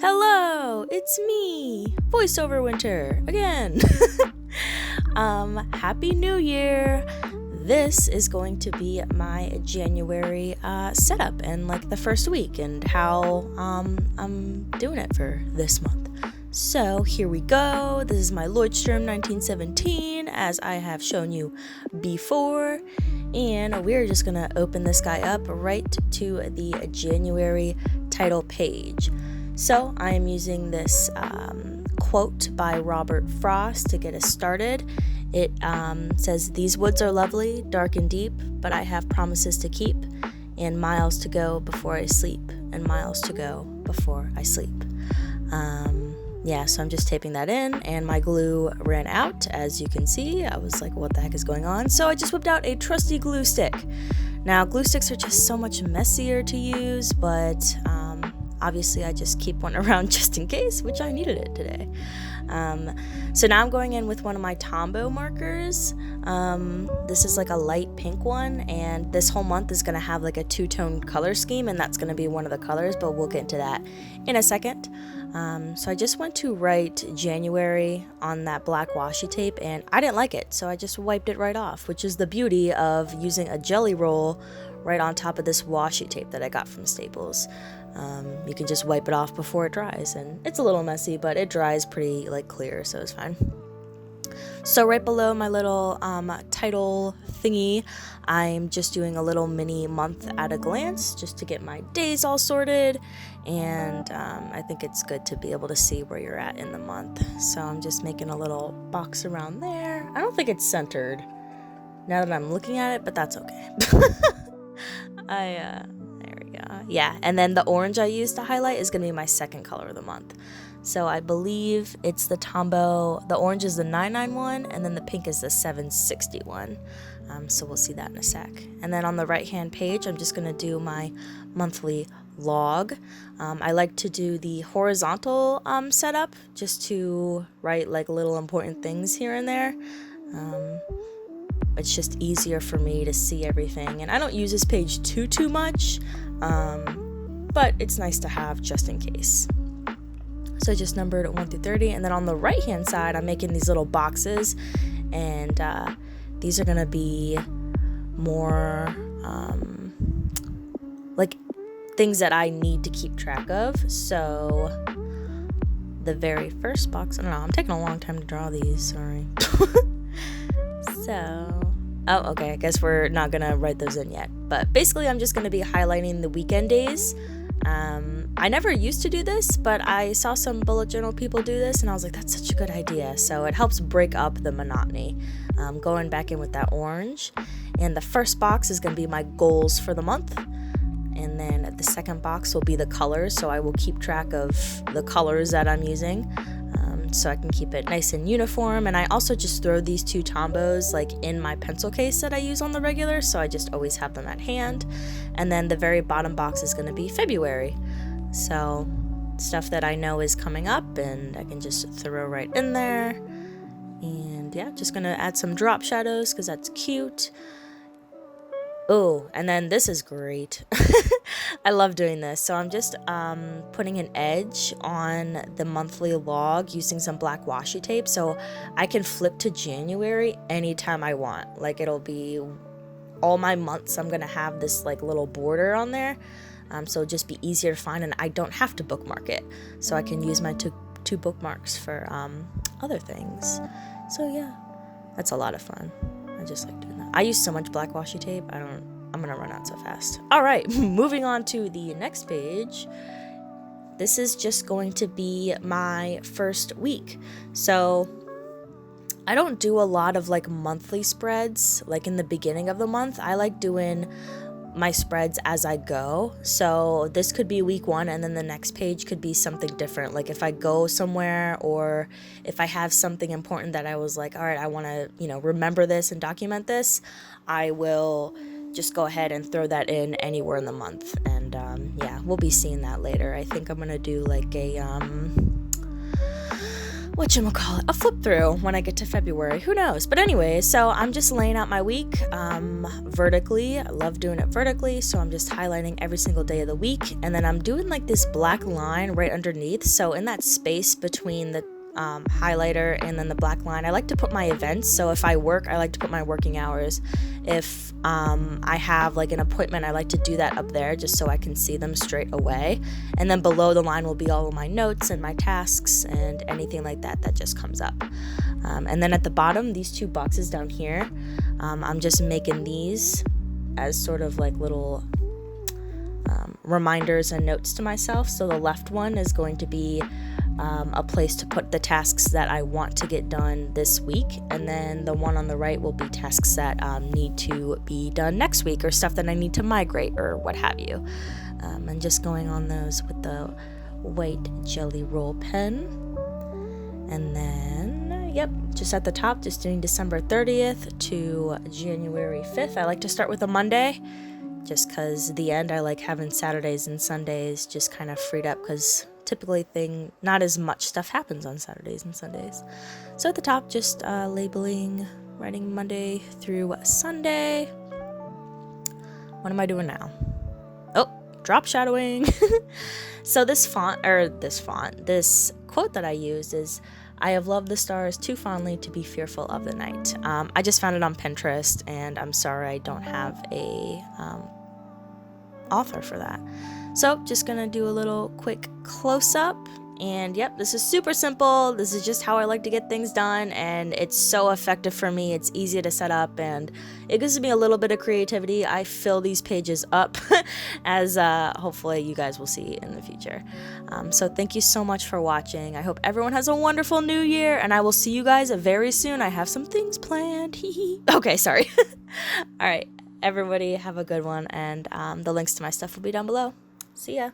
Hello, it's me, voiceover winter again. Happy New Year. This is going to be my January setup and like the first week and how I'm doing it for this month. So here we go. This is my Lloydstrom 1917, as I have shown you before. And we're just gonna open this guy up right to the January title page. So I am using this quote by Robert Frost to get us started. It says, "These woods are lovely, dark and deep, but I have promises to keep, and miles to go before I sleep, and miles to go before I sleep." So I'm just taping that in, and my glue ran out, as you can see. I was like, what the heck is going on? So I just whipped out a trusty glue stick. Now, glue sticks are just so much messier to use, but obviously I just keep one around just in case, which I needed it today. So now I'm going in with one of my Tombow markers. This is like a light pink one, and this whole month is going to have like a two-tone color scheme, and that's going to be one of the colors, but we'll get into that in a second. So I just went to write January on that black washi tape, and I didn't like it, so I just wiped it right off, which is the beauty of using a jelly roll right on top of this washi tape that I got from Staples. You can just wipe it off before it dries, and it's a little messy, but it dries pretty like clear, so it's fine. So right below my little title thingy, I'm just doing a little mini month at a glance just to get my days all sorted, and I think it's good to be able to see where you're at in the month. So I'm just making a little box around there. I don't think it's centered now that I'm looking at it, but that's okay. There we go. Yeah, and then the orange I used to highlight is going to be my second color of the month. So I believe it's the Tombow. The orange is the 991, and then the pink is the 761. So we'll see that in a sec. And then on the right-hand page, I'm just going to do my monthly log. I like to do the horizontal setup just to write like little important things here and there. It's just easier for me to see everything, and I don't use this page too much, but it's nice to have just in case. So I just numbered 1 through 30, and then on the right hand side I'm making these little boxes, and these are gonna be more like things that I need to keep track of. So the very first box, I don't know, I'm taking a long time to draw these, sorry. Okay, I guess we're not gonna write those in yet, but basically I'm just gonna be highlighting the weekend days. I never used to do this, but I saw some bullet journal people do this, and I was like, that's such a good idea. So it helps break up the monotony. Going back in with that orange, and the first box is gonna be my goals for the month, and then the second box will be the colors, so I will keep track of the colors that I'm using, so I can keep it nice and uniform. And I also just throw these two Tombows like in my pencil case that I use on the regular, so I just always have them at hand. And then the very bottom box is going to be February, so stuff that I know is coming up and I can just throw right in there. And yeah, just gonna add some drop shadows because that's cute. Oh, and then this is great. I love doing this. So I'm just putting an edge on the monthly log using some black washi tape, so I can flip to January anytime I want. Like, it'll be all my months. I'm gonna have this like little border on there, so it'll just be easier to find, and I don't have to bookmark it. So I can use my two bookmarks for other things. So yeah, that's a lot of fun. I just like doing that. I use so much black washi tape, I'm gonna run out so fast. All right, moving on to the next page. This is just going to be my first week. So I don't do a lot of like monthly spreads like in the beginning of the month. I like doing my spreads as I go. So this could be week 1, and then the next page could be something different. Like if I go somewhere, or if I have something important that I was like, all right, I want to, remember this and document this, I will just go ahead and throw that in anywhere in the month. And we'll be seeing that later. I think I'm gonna do like a whatchamacallit, a flip through when I get to February. Who knows? But anyway, so I'm just laying out my week vertically. I love doing it vertically, so I'm just highlighting every single day of the week. And then I'm doing like this black line right underneath. So in that space between the highlighter and then the black line, I like to put my events. So if I work, I like to put my working hours. If I have like an appointment, I like to do that up there just so I can see them straight away. And then below the line will be all of my notes and my tasks and anything like that that just comes up. And then at the bottom, these two boxes down here, I'm just making these as sort of like little reminders and notes to myself. So the left one is going to be a place to put the tasks that I want to get done this week, and then the one on the right will be tasks that need to be done next week, or stuff that I need to migrate or what have you. And just going on those with the white Jelly Roll pen. And then, yep, just at the top, just doing December 30th to January 5th. I like to start with a Monday, just because the end, I like having Saturdays and Sundays just kind of freed up, because typically not as much stuff happens on Saturdays and Sundays. So at the top, just labeling, writing Monday through Sunday. What am I doing now? Oh, drop shadowing. So this quote that I used is, "I have loved the stars too fondly to be fearful of the night." I just found it on Pinterest, and I'm sorry I don't have a author for that. So just gonna do a little quick close-up, and yep, this is super simple. This is just how I like to get things done, and it's so effective for me. It's easy to set up, and it gives me a little bit of creativity. I fill these pages up as hopefully you guys will see in the future. So thank you so much for watching. I hope everyone has a wonderful new year, and I will see you guys very soon. I have some things planned. Okay, sorry. All right, everybody have a good one, and the links to my stuff will be down below. See ya.